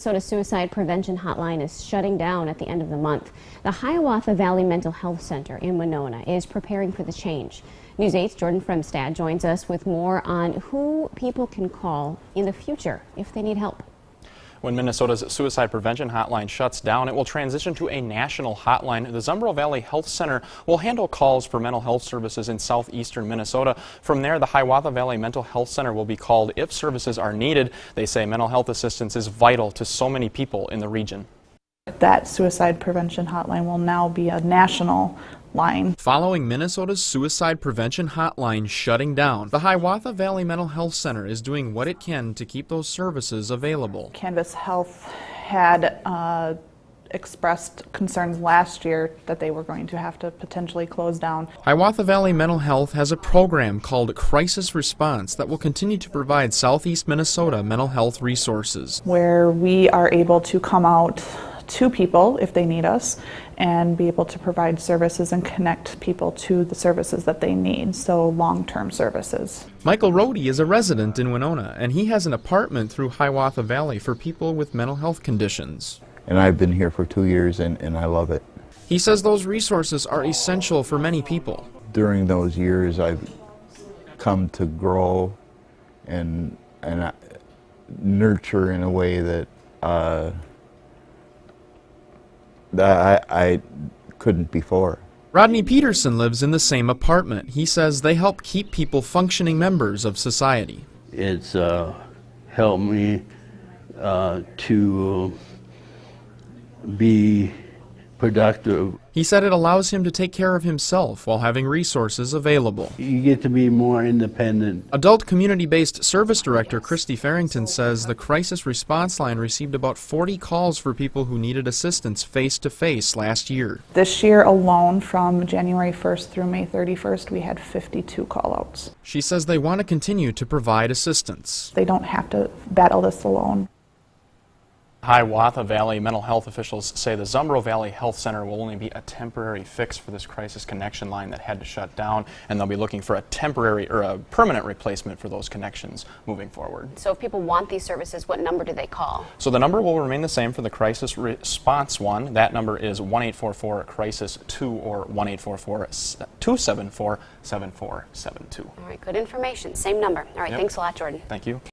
Minnesota Suicide Prevention Hotline is shutting down at the end of the month. The Hiawatha Valley Mental Health Center in Winona is preparing for the change. News 8's Jordan Fremstad joins us with more on who people can call in the future if they need help. When Minnesota's Suicide Prevention Hotline shuts down, it will transition to a national hotline. The Zumbro Valley Health Center will handle calls for mental health services in southeastern Minnesota. From there, the Hiawatha Valley Mental Health Center will be called if services are needed. They say mental health assistance is vital to so many people in the region. That suicide prevention hotline will now be a national line. Following Minnesota's Suicide Prevention Hotline shutting down, the Hiawatha Valley Mental Health Center is doing what it can to keep those services available. Canvas Health had expressed concerns last year that they were going to have to potentially close down. Hiawatha Valley Mental Health has a program called Crisis Reponse that will continue to provide southeast Minnesota mental health resources, where we are able to come out to people if they need us and be able to provide services and connect people to the services that they need, so long-term services. Michael Rohde is a resident in Winona, and he has an apartment through Hiawatha Valley for people with mental health conditions. And I've been here for 2 years and I love it. He says those resources are essential for many people. During those years I've come to grow and nurture in a way that I couldn't before. Rodney Peterson lives in the same apartment. He says they help keep people functioning members of society. It's helped me to be productive. He said it allows him to take care of himself while having resources available. You get to be more independent. Adult community-based service director Christy Farrington says the crisis response line received about 40 calls for people who needed assistance face-to-face last year. This year alone, from January 1st through May 31st, we had 52 call-outs. She says they want to continue to provide assistance. They don't have to battle this alone. Hiawatha Valley mental health officials say the Zumbro Valley Health Center will only be a temporary fix for this crisis connection line that had to shut down, and they'll be looking for a temporary or a permanent replacement for those connections moving forward. So if people want these services, what number do they call? So the number will remain the same for the crisis response one. That number is 1-844-CRISIS-2 or 1-844-274-7472. All right, good information. Same number. All right, Yep. Thanks a lot, Jordan. Thank you.